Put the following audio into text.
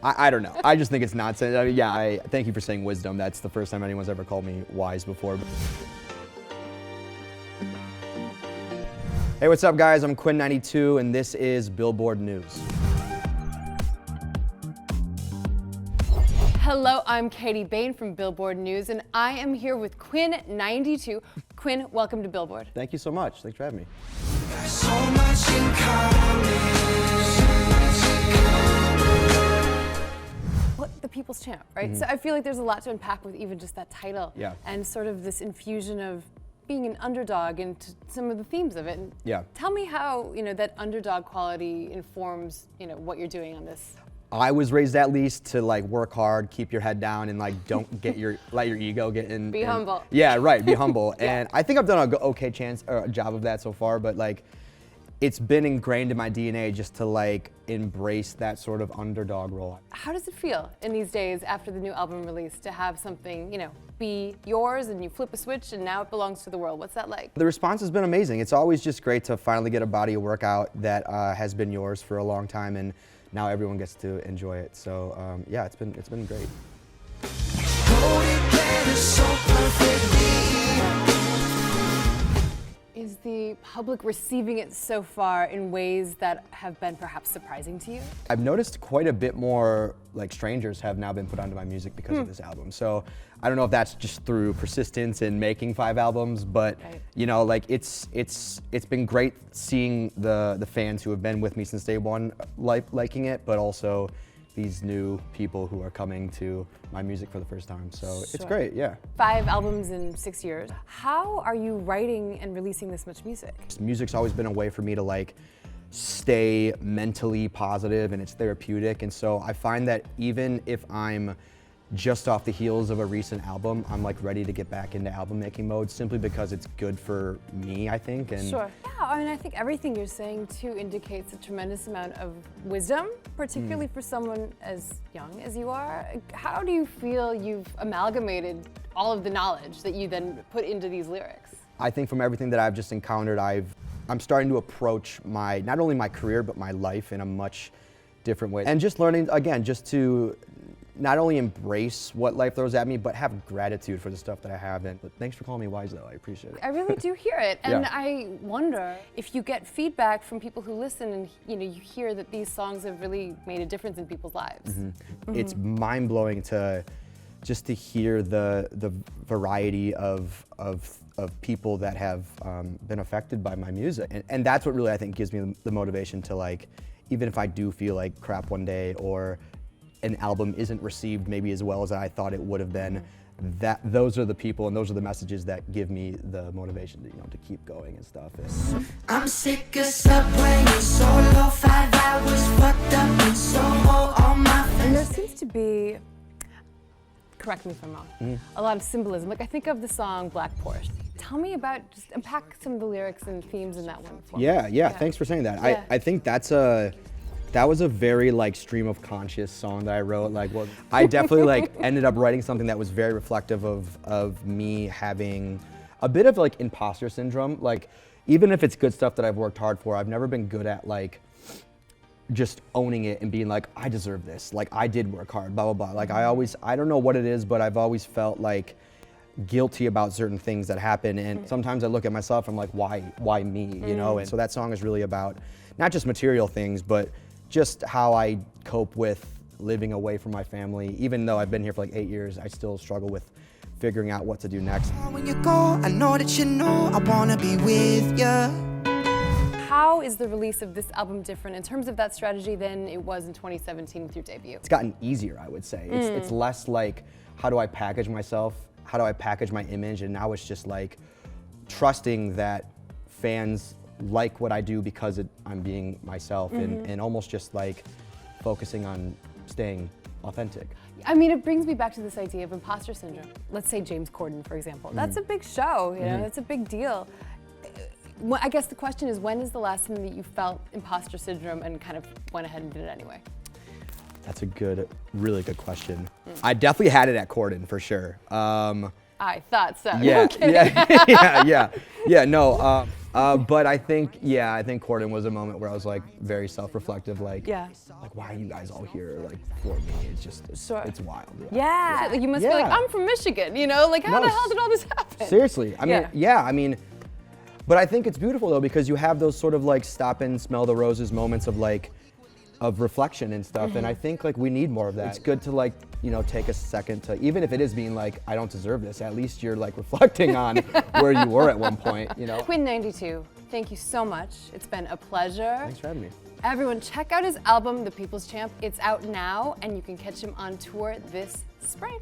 I don't know. I just think it's nonsense. I mean, yeah, I thank you for saying wisdom. That's the first time anyone's ever called me wise before. Hey, what's up, guys? I'm Quinn XCII, and this is Billboard News. Hello, I'm Katie Bain from Billboard News, and I am here with Quinn XCII. Quinn, welcome to Billboard. Thank you so much. Thanks for having me. So much in common. The People's Champ, right? So I feel like there's a lot to unpack with even just that title. Yeah. And sort of this infusion of being an underdog into some of the themes of it. And Yeah. tell me how, that underdog quality informs, what you're doing on this. I was raised at least to like work hard, keep your head down, and like don't get let your ego get in. Be humble. Yeah, right. Be humble. Yeah. And I think I've done a okay job of that so far. But like, it's been ingrained in my DNA just to like embrace that sort of underdog role. How does it feel in these days after the new album release to have something, be yours and you flip a switch and now it belongs to the world? What's that like? The response has been amazing. It's always just great to finally get a body of work out that has been yours for a long time, and now everyone gets to enjoy it. So yeah, it's been great. Is the public receiving it so far in ways that have been perhaps surprising to you? I've noticed quite a bit more like strangers have now been put onto my music because of this album. So I don't know if that's just through persistence in making 5 albums, but right. Like it's been great seeing the fans who have been with me since day one liking it, but also these new people who are coming to my music for the first time. So it's great, yeah. 5 albums in 6 years. How are you writing and releasing this much music? Music's always been a way for me to like stay mentally positive, and it's therapeutic. And so I find that even if I'm just off the heels of a recent album, I'm like ready to get back into album making mode simply because it's good for me, I think. And sure. Yeah, I mean, I think everything you're saying too indicates a tremendous amount of wisdom, particularly for someone as young as you are. How do you feel you've amalgamated all of the knowledge that you then put into these lyrics? I think from everything that I've just encountered, I'm starting to approach not only my career, but my life in a much different way. And just learning, again, just to not only embrace what life throws at me, but have gratitude for the stuff that I have. But thanks for calling me wise, though. I appreciate it. I really do hear it. And Yeah. I wonder if you get feedback from people who listen and you hear that these songs have really made a difference in people's lives. It's mind-blowing to hear the variety of people that have been affected by my music. And that's what really, I think, gives me the motivation to like, even if I do feel like crap one day, or an album isn't received maybe as well as I thought it would have been, those are the people and those are the messages that give me the motivation to keep going and stuff. I'm sick of subway and solo, 5 hours fucked up and Soho, all my And there seems to be, correct me if I'm wrong, a lot of symbolism. Like I think of the song Black Porsche. Tell me about, just unpack some of the lyrics and themes in that one for me. Yeah, thanks for saying that. Yeah. I think that was a very like stream of conscious song that I wrote. Like, well, I definitely like ended up writing something that was very reflective of me having a bit of like imposter syndrome. Like, even if it's good stuff that I've worked hard for, I've never been good at like just owning it and being like, I deserve this. Like, I did work hard, blah, blah, blah. Like, I don't know what it is, but I've always felt like guilty about certain things that happen. And sometimes I look at myself, I'm like, why me, And so that song is really about not just material things, but just how I cope with living away from my family. Even though I've been here for like 8 years, I still struggle with figuring out what to do next. When you go, I know that you know I wanna be with you. How is the release of this album different in terms of that strategy than it was in 2017 with your debut? It's gotten easier, I would say. It's less like, how do I package myself? How do I package my image? And now it's just like trusting that fans like what I do because I'm being myself, and almost just like focusing on staying authentic. I mean, it brings me back to this idea of imposter syndrome. Let's say James Corden, for example. That's a big show, that's a big deal. I guess the question is, when is the last time that you felt imposter syndrome and kind of went ahead and did it anyway? That's a really good question. I definitely had it at Corden for sure. I thought so. Yeah, Okay. yeah, no. But I think Corden was a moment where I was like very self-reflective, like, Yeah. like why are you guys all here like for me? It's just, Sure. it's wild. Yeah. Like you must be like, Yeah. I'm from Michigan, you know? Like how No, the hell did all this happen? Seriously, I mean, Yeah. I mean, but I think it's beautiful though because you have those sort of like stop and smell the roses moments of like, of reflection and stuff, and I think like we need more of that. It's good to like, you know, take a second to, even if it is being like, I don't deserve this, at least you're like reflecting on where you were at one point, you know? Quinn 92, thank you so much. It's been a pleasure. Thanks for having me. Everyone, check out his album, The People's Champ. It's out now, and you can catch him on tour this spring.